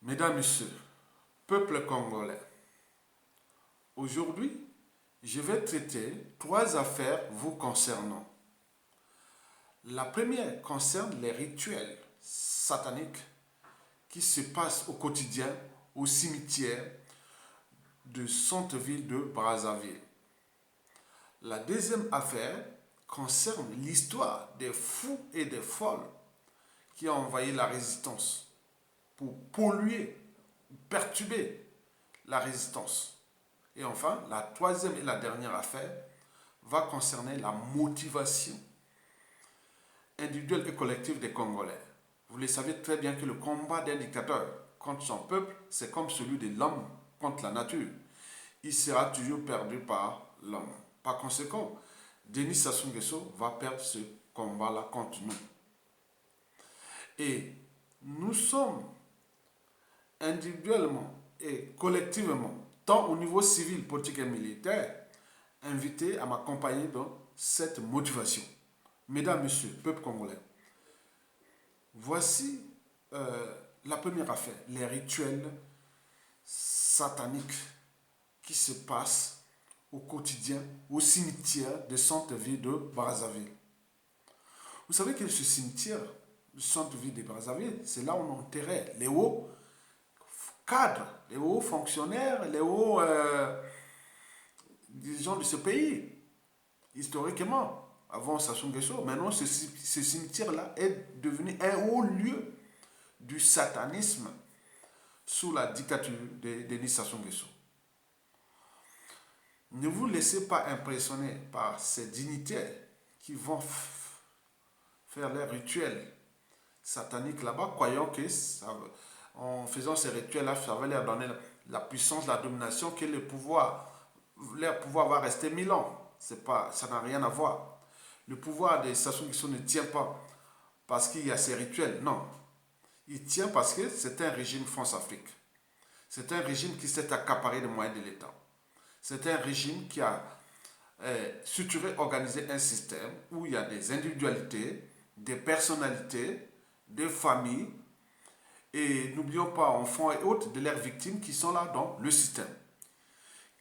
Mesdames, Messieurs, peuple congolais, aujourd'hui, je vais traiter trois affaires vous concernant. La première concerne les rituels sataniques qui se passent au quotidien au cimetière de centre-ville de Brazzaville. La deuxième affaire concerne l'histoire des fous et des folles qui ont envahi la résistance pour polluer, perturber la résistance. Et enfin, la troisième et la dernière affaire va concerner la motivation individuelle et collective des Congolais. Vous le savez très bien que le combat d'un dictateur contre son peuple, c'est comme celui de l'homme contre la nature. Il sera toujours perdu par l'homme. Par conséquent, Denis Sassou Nguesso va perdre ce combat-là contre nous. Et nous sommes individuellement et collectivement, tant au niveau civil, politique et militaire, invités à m'accompagner dans cette motivation. Mesdames, Messieurs, peuple congolais, voici la première affaire, les rituels sataniques qui se passent au quotidien au cimetière de centre-ville de Brazzaville. Vous savez que ce cimetière du centre-ville de Brazzaville, c'est là où on enterrait les hauts cadres, les hauts fonctionnaires, les hauts dirigeants de ce pays. Historiquement, avant Sassou Nguesso, maintenant ce cimetière-là est devenu un haut lieu du satanisme sous la dictature de Denis Sassou Nguesso. Ne vous laissez pas impressionner par ces dignitaires qui vont faire leurs rituels sataniques là-bas, croyant que en faisant ces rituels-là, ça va leur donner la puissance, la domination, que leur pouvoir va rester 1000 ans. Ça n'a rien à voir. Le pouvoir de Sassou Nguesso ne tient pas parce qu'il y a ces rituels, non. Il tient parce que c'est un régime France-Afrique. C'est un régime qui s'est accaparé des moyens de l'État. C'est un régime qui a structuré, organisé un système où il y a des individualités, des personnalités, des familles, et n'oublions pas, enfants et autres, de leurs victimes qui sont là dans le système,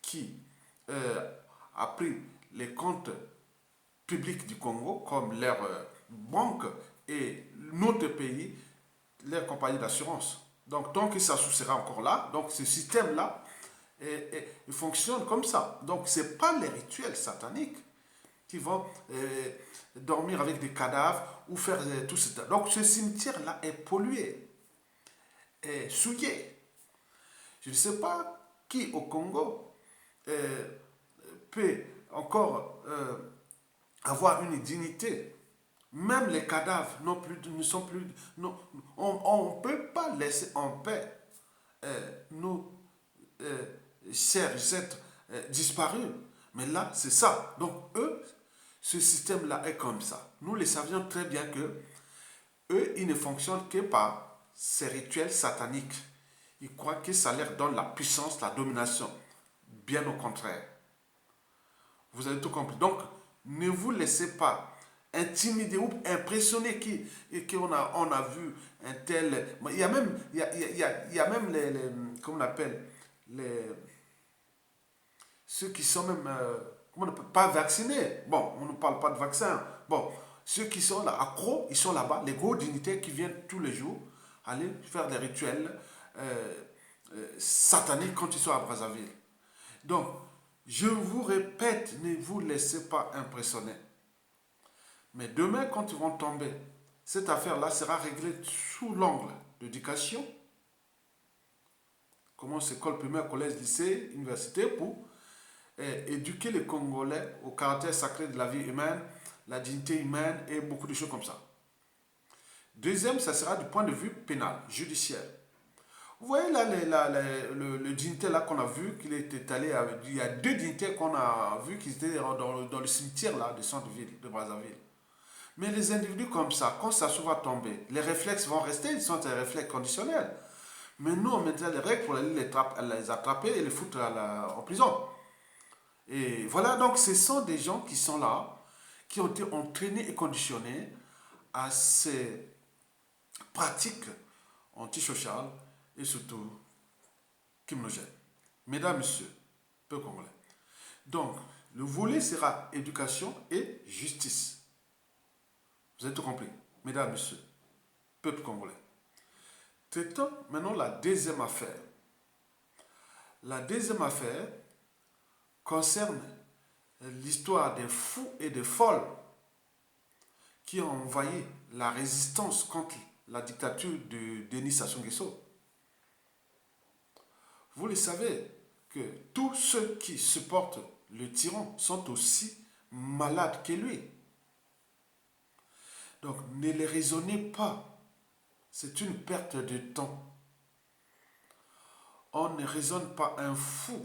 qui a pris les comptes publics du Congo comme leurs banques et notre pays, leurs compagnies d'assurance. Donc, tant que ça sera encore là, donc ce système-là il fonctionne comme ça. Donc, ce n'est pas les rituels sataniques qui vont dormir avec des cadavres ou faire tout ça. Donc, ce cimetière-là est pollué, est souillé. Je ne sais pas qui au Congo peut encore avoir une dignité. Même les cadavres ne sont plus. Non, on ne peut pas laisser en paix nos chers êtres disparus. Mais là, c'est ça. Donc, eux, ce système-là est comme ça. Nous le savions très bien que eux, ils ne fonctionnent que par ces rituels sataniques. Ils croient que ça leur donne la puissance, la domination. Bien au contraire. Vous avez tout compris. Donc, ne vous laissez pas intimider ou impressionner qu'on a vu un tel. Il y a même, il y a même comment on appelle, ceux qui sont même, comment on appelle, pas vaccinés. Bon, on ne parle pas de vaccin. Bon, ceux qui sont là, accros, ils sont là-bas, les gros dignitaires qui viennent tous les jours aller faire des rituels sataniques quand ils sont à Brazzaville. Donc, je vous répète, ne vous laissez pas impressionner. Mais demain, quand ils vont tomber, cette affaire-là sera réglée sous l'angle d'éducation. Commence école primaire, collège, lycée, université pour éduquer les Congolais au caractère sacré de la vie humaine, la dignité humaine et beaucoup de choses comme ça. Deuxième, ça sera du point de vue pénal, judiciaire. Vous voyez là, le dignitaire là qu'on a vu, qu'il était allé avec, il y a deux dignitaires qu'on a vu qui étaient dans le cimetière là de centre-ville de Brazzaville. Mais les individus comme ça, quand ça va tomber, les réflexes vont rester, ils sont des réflexes conditionnels. Mais nous, on mettra les règles pour les attraper et les foutre en prison. Et voilà, donc ce sont des gens qui sont là, qui ont été entraînés et conditionnés à ces pratiques antisociales et surtout criminogènes. Mesdames, Messieurs, peuple congolais. Donc, le volet sera éducation et justice. Vous avez tout compris, mesdames, messieurs, peuple congolais. Traitons maintenant la deuxième affaire. La deuxième affaire concerne l'histoire des fous et des folles qui ont envoyé la résistance contre la dictature de Denis Sassou Nguesso. Vous le savez que tous ceux qui supportent le tyran sont aussi malades que lui. Donc ne les raisonnez pas. C'est une perte de temps. On ne raisonne pas un fou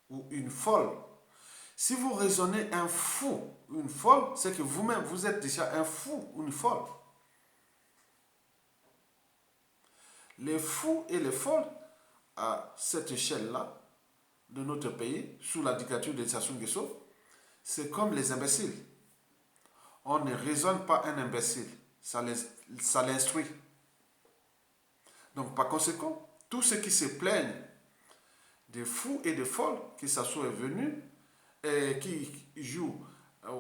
ou une folle. Si vous raisonnez un fou ou une folle, c'est que vous-même, vous êtes déjà un fou ou une folle. Les fous et les folles, à cette échelle-là, de notre pays, sous la dictature de Sassou Nguesso, c'est comme les imbéciles. On ne raisonne pas un imbécile, ça l'instruit. Donc par conséquent, tous ceux qui se plaignent des fous et des folles que Sassou est venu, et qui jouent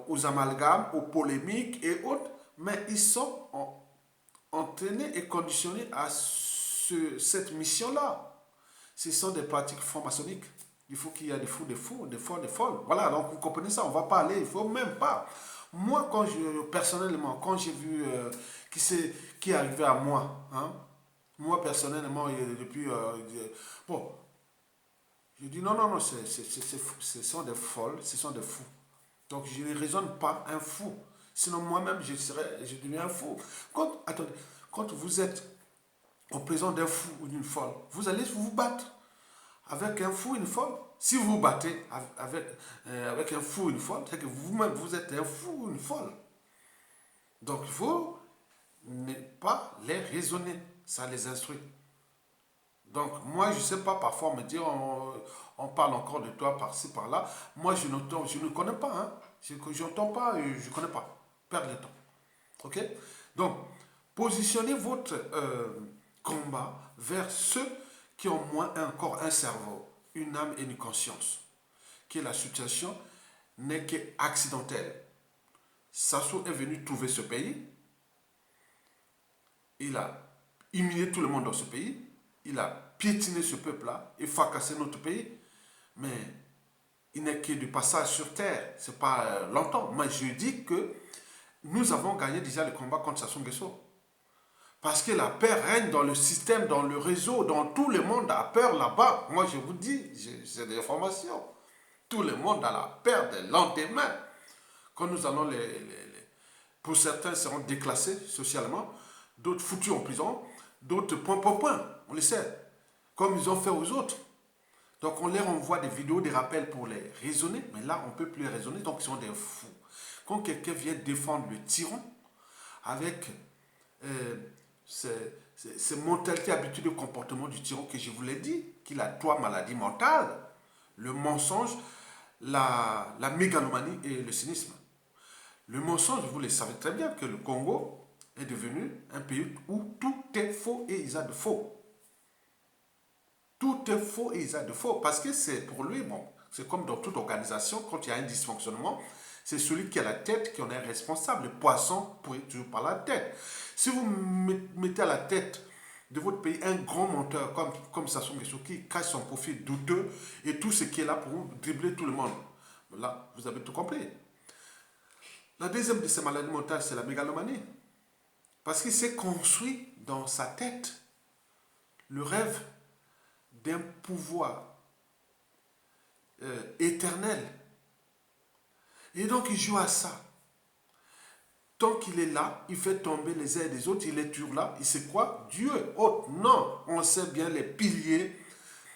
aux amalgames, aux polémiques et autres, mais ils sont entraînés et conditionnés à cette mission-là. Ce sont des pratiques franc-maçonniques. Il faut qu'il y ait des fous, des fous, des folles, des folles. Voilà, donc vous comprenez ça, on ne va pas aller, il ne faut même pas. Moi, personnellement, quand j'ai vu qui est arrivé à moi, hein, moi personnellement, depuis... bon, je dis non, non, non, ce sont des folles, ce sont des fous. Donc je ne raisonne pas un fou. Sinon moi-même, je deviens un fou. Attendez, quand vous êtes au présent d'un fou ou d'une folle, vous allez vous battre avec un fou ou une folle. Si vous vous battez avec un fou ou une folle, c'est que vous-même, vous êtes un fou ou une folle. Donc il faut ne pas les raisonner, ça les instruit. Donc moi, je ne sais pas, parfois on me dit, on parle encore de toi par-ci, par-là. Moi, je ne connais pas. Hein. Je n'entends pas, je ne connais pas. Perdre le temps. OK? Donc, positionnez votre combat vers ceux qui ont moins encore un cerveau, une âme et une conscience. Que la situation n'est qu'accidentelle. Sassou est venu trouver ce pays. Il a humilié tout le monde dans ce pays. Il a piétiné ce peuple-là et fracassé notre pays. Mais il n'est que du passage sur terre. Ce n'est pas longtemps. Mais je dis que nous avons gagné déjà le combat contre Sassou Nguesso. Parce que la peur règne dans le système, dans le réseau, dans tout le monde a peur là-bas. Moi, je vous dis, j'ai des informations. Tout le monde a la peur des lendemains. Quand nous allons pour certains seront déclassés socialement, d'autres foutus en prison, d'autres point. On le sait. Comme ils ont fait aux autres. Donc on leur envoie des vidéos, des rappels pour les raisonner, mais là on ne peut plus les raisonner, donc ils sont des fous. Quand quelqu'un vient défendre le tyran avec ces mentalités, habitudes de comportement du tyran que je vous l'ai dit, qu'il a 3 maladies mentales, le mensonge, la mégalomanie et le cynisme. Le mensonge, vous le savez très bien que le Congo est devenu un pays où tout est faux et il y a de faux. Tout est faux et il y a de faux. Parce que c'est pour lui, bon, c'est comme dans toute organisation, quand il y a un dysfonctionnement, c'est celui qui a la tête qui en est responsable. Le poisson pourrit toujours par la tête. Si vous mettez à la tête de votre pays un grand menteur comme Sassou Nguesso qui cache son profit douteux et tout ce qui est là pour dribbler tout le monde, là, vous avez tout compris. La deuxième de ces maladies mentales, c'est la mégalomanie. Parce qu'il s'est construit dans sa tête le rêve d'un pouvoir éternel. Et donc il joue à ça. Tant qu'il est là, il fait tomber les uns et des autres, il est toujours là, il se croit Dieu. Autre, non, on sait bien les piliers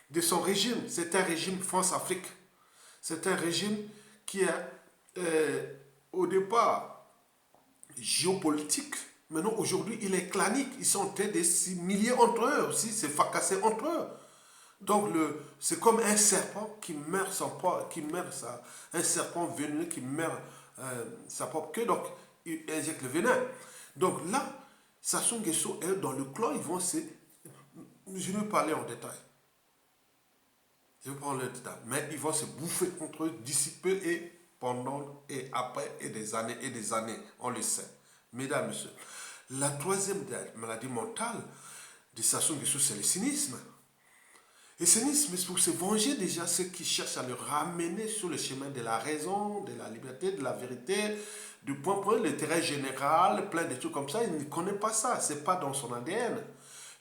de son régime. C'est un régime France-Afrique. C'est un régime qui est au départ géopolitique. Maintenant, aujourd'hui, il est clanique. Ils sont en train de s'humilier entre eux aussi, se fracasser entre eux. Donc, c'est comme un serpent qui meurt son propre, un serpent venimeux qui meurt sa propre queue, donc il injecte le venin. Donc là, Sassou Nguesso est dans le clan, ils vont se je ne vais pas aller en détail. Je vais prendre le détail. Mais ils vont se bouffer entre eux d'ici peu et pendant et après et des années. On le sait. Mesdames, messieurs. La troisième maladie mentale de Sassou Nguesso, c'est le cynisme. Le cynisme, c'est pour se venger déjà ceux qui cherchent à le ramener sur le chemin de la raison, de la liberté, de la vérité, du point l'intérêt général, plein de trucs comme ça. Il ne connaît pas ça. Ce n'est pas dans son ADN.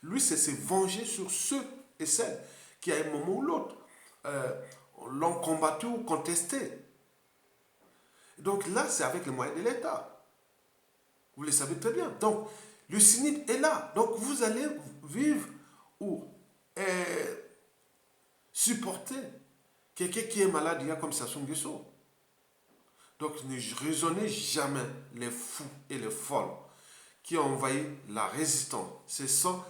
Lui, c'est se venger sur ceux et celles qui, à un moment ou l'autre, l'ont combattu ou contesté. Donc là, c'est avec les moyens de l'État. Vous le savez très bien. Donc, le cynisme est là. Donc, vous allez vivre ou supporter quelqu'un qui est malade, il y a comme Sassou Nguesso. Donc, ne raisonnez jamais les fous et les folles qui ont envahi la résistance. Ce sont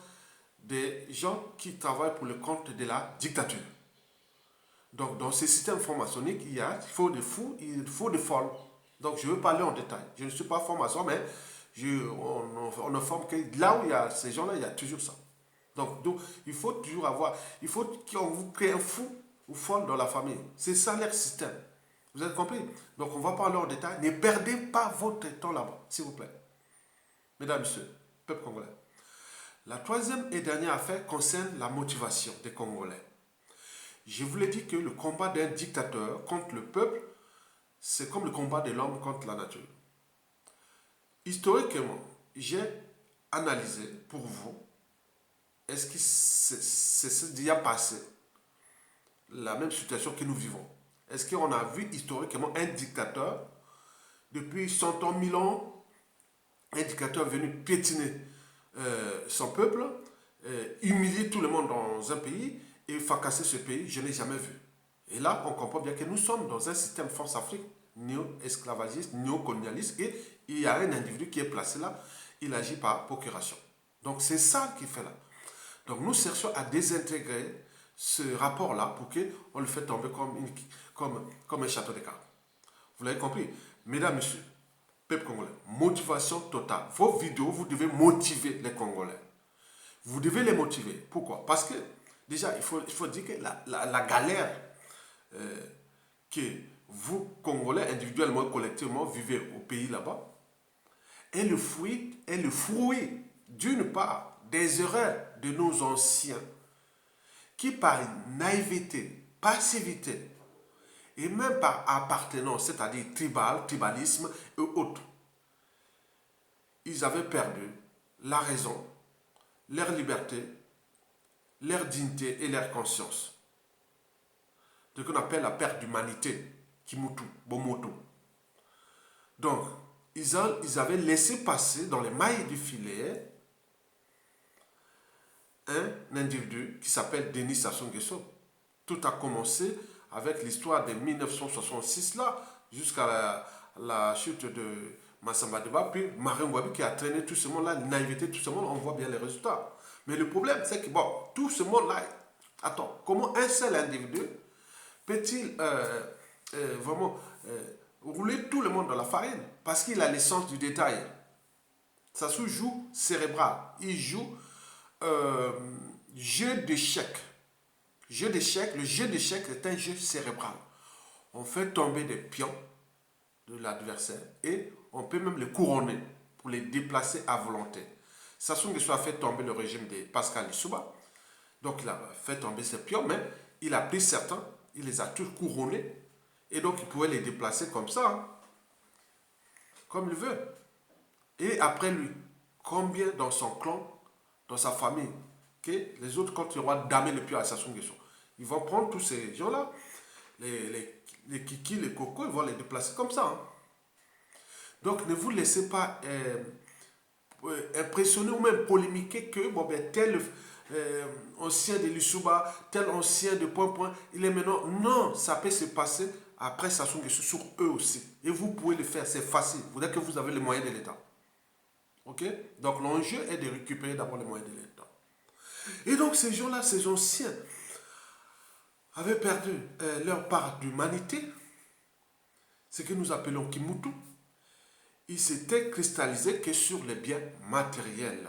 des gens qui travaillent pour le compte de la dictature. Donc, dans ce système franc-maçonnique, il faut des fous, il faut des folles. Donc, je veux parler en détail. Je ne suis pas franc-maçon, mais on ne forme que là où il y a ces gens-là, il y a toujours ça. Donc, il faut toujours il faut qu'on vous crée un fou ou folle dans la famille. C'est ça leur système. Vous avez compris? Donc, on va parler en détail. Ne perdez pas votre temps là-bas, s'il vous plaît. Mesdames, messieurs, peuple congolais. La troisième et dernière affaire concerne la motivation des Congolais. Je vous l'ai dit que le combat d'un dictateur contre le peuple, c'est comme le combat de l'homme contre la nature. Historiquement, j'ai analysé pour vous, est-ce que c'est déjà passé la même situation que nous vivons? Est-ce qu'on a vu historiquement un dictateur, depuis 100 ans, 1000 ans, un dictateur venu piétiner son peuple, humilier tout le monde dans un pays et fracasser ce pays? Je n'ai jamais vu. Et là, on comprend bien que nous sommes dans un système France-Afrique néo-esclavagiste, néo-colonialiste, et il y a un individu qui est placé là, il agit par procuration. Donc c'est ça qu'il fait là. Donc nous cherchons à désintégrer ce rapport-là pour qu'on le fait tomber comme un château de cartes. Vous l'avez compris? Mesdames, messieurs, peuple congolais, motivation totale. Vos vidéos, vous devez motiver les Congolais. Vous devez les motiver. Pourquoi? Parce que déjà, il faut dire que la galère que vous, Congolais, individuellement, collectivement, vivez au pays là-bas, est le fruit d'une part, des erreurs de nos anciens qui, par naïveté, passivité et même par appartenance, c'est-à-dire tribalisme et autres, ils avaient perdu la raison, leur liberté, leur dignité et leur conscience. Ce qu'on appelle la perte d'humanité, Kimutu, Bomoto. Donc, ils avaient laissé passer dans les mailles du filet un individu qui s'appelle Denis Sassou Nguesso. Tout a commencé avec l'histoire de 1966 là, jusqu'à la chute de Massamba Deba, puis Marine Ngouabi qui a traîné tout ce monde-là, la naïveté, tout ce monde, on voit bien les résultats. Mais le problème, c'est que bon, tout ce monde-là, attends, comment un seul individu peut-il vraiment rouler tout le monde dans la farine? Parce qu'il a l'essence du détail. Sassou joue cérébral. Il joue jeu d'échecs. Le jeu d'échecs est un jeu cérébral. On fait tomber des pions de l'adversaire et on peut même les couronner pour les déplacer à volonté. Sassou Nguesso a fait tomber le régime de Pascal Lissouba. Donc il a fait tomber ces pions, mais il a pris certains, il les a tous couronnés et donc il pouvait les déplacer comme ça, hein, comme il veut. Et après lui, combien dans son clan, dans sa famille, que les autres, quand ils vont damer le pied à Sassou Nguesso, ils vont prendre tous ces gens-là, les kikis, les cocos, ils vont les déplacer comme ça. Hein. Donc ne vous laissez pas impressionner ou même polémiquer que bon, ben, tel ancien de Lissouba, tel ancien de Point, il est maintenant. Non, ça peut se passer après Sassou Nguesso sur eux aussi. Et vous pouvez le faire, c'est facile. Vous dites que vous avez les moyens de l'État. Ok? Donc l'enjeu est de récupérer d'abord les moyens de l'État. Et donc ces gens-là, ces anciens, avaient perdu leur part d'humanité, ce que nous appelons Kimutu. Ils s'étaient cristallisés que sur les biens matériels.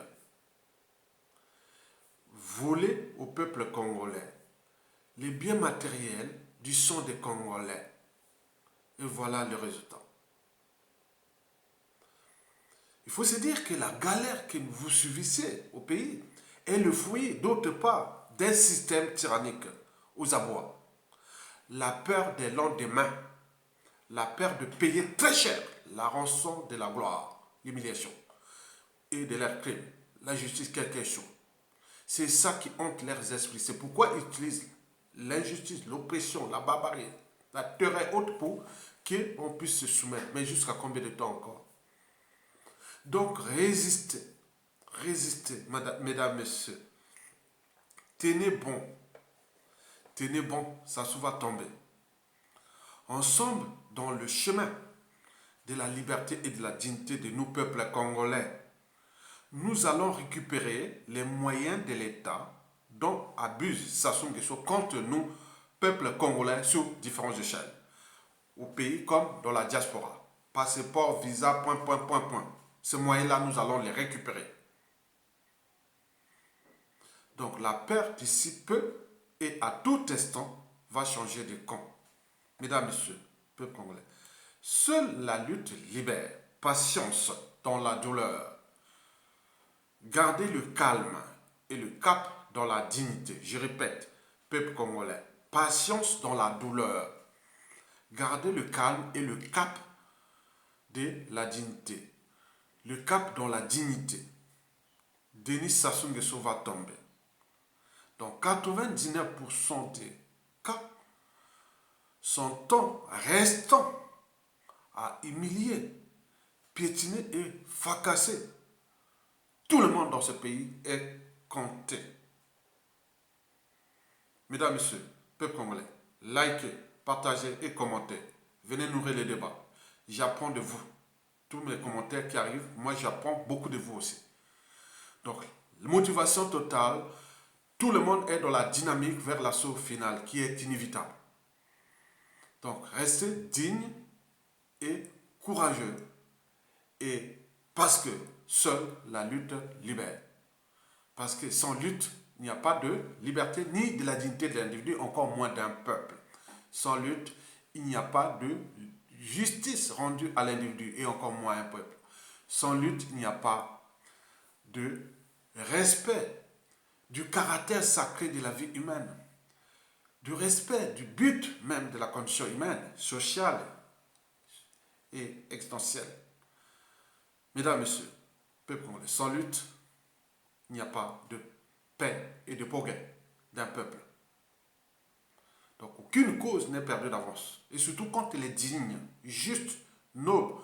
voler au peuple congolais les biens matériels du sang des Congolais. Et voilà le résultat. Il faut se dire que la galère que vous subissez au pays est le fruit, d'autre part, d'un système tyrannique aux abois. La peur des lendemains, la peur de payer très cher la rançon de la gloire, l'humiliation et de leurs crimes, la justice quelque chose. C'est ça qui hante leurs esprits. C'est pourquoi ils utilisent l'injustice, l'oppression, la barbarie, la terreur haute pour qu'on puisse se soumettre. Mais jusqu'à combien de temps encore? Donc résistez, résistez, mesdames, messieurs. Tenez bon, ça va tomber. Ensemble, dans le chemin de la liberté et de la dignité de nos peuples congolais, nous allons récupérer les moyens de l'État dont abuse Sassou Nguesso contre nous, peuples congolais, sur différentes échelles. Au pays comme dans la diaspora. Passeport, visa, point. Ces moyens-là, nous allons les récupérer. Donc la peur d'ici peu et à tout instant va changer de camp. Mesdames, messieurs, peuple congolais, seule la lutte libère, patience dans la douleur. Gardez le calme et le cap dans la dignité. Je répète, peuple congolais, patience dans la douleur. Gardez le calme et le cap de la dignité. Le cap dans la dignité. Denis Sassou Nguesso va tomber. Donc 99% des cas son temps restant à humilier, piétiner et fracasser tout le monde dans ce pays est compté. Mesdames, messieurs, peuple congolais, likez, partagez et commentez. Venez nourrir les débats. J'apprends de vous. Tous mes commentaires qui arrivent, moi j'apprends beaucoup de vous aussi. Donc, motivation totale, tout le monde est dans la dynamique vers l'assaut final qui est inévitable. Donc, restez digne et courageux. Et parce que seule la lutte libère. Parce que sans lutte, il n'y a pas de liberté ni de la dignité de l'individu, encore moins d'un peuple. Sans lutte, il n'y a pas de justice rendue à l'individu et encore moins à un peuple. Sans lutte, il n'y a pas de respect du caractère sacré de la vie humaine, du respect du but même de la condition humaine, sociale et existentielle. Mesdames, messieurs, peuple congolais, sans lutte, il n'y a pas de paix et de progrès d'un peuple. Donc aucune cause n'est perdue d'avance. Et surtout quand elle est digne, juste, noble,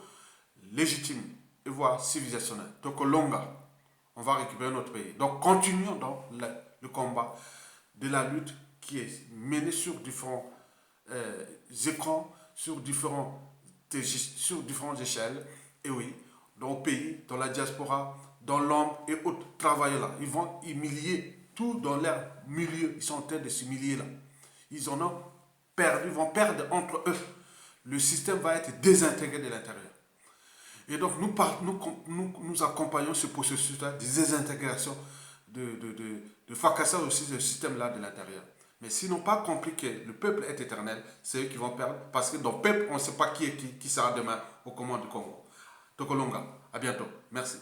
légitime et voire civilisationnelle. Donc Longa, on va récupérer notre pays. Donc continuons dans le combat de la lutte qui est menée sur différents écrans, sur différentes échelles. Et oui, dans le pays, dans la diaspora, dans l'ombre et autres travailleurs là. Ils vont humilier tout dans leur milieu. Ils sont en train de s'humilier là. Ils en ont perdu, ils vont perdre entre eux. Le système va être désintégré de l'intérieur. Et donc nous accompagnons ce processus-là de désintégration, de fracassage aussi de ce système-là de l'intérieur. Mais s'ils n'ont pas compris que le peuple est éternel, c'est eux qui vont perdre. Parce que dans le peuple, on ne sait pas qui est qui sera demain au commande du Congo. Donc Longa, à bientôt. Merci.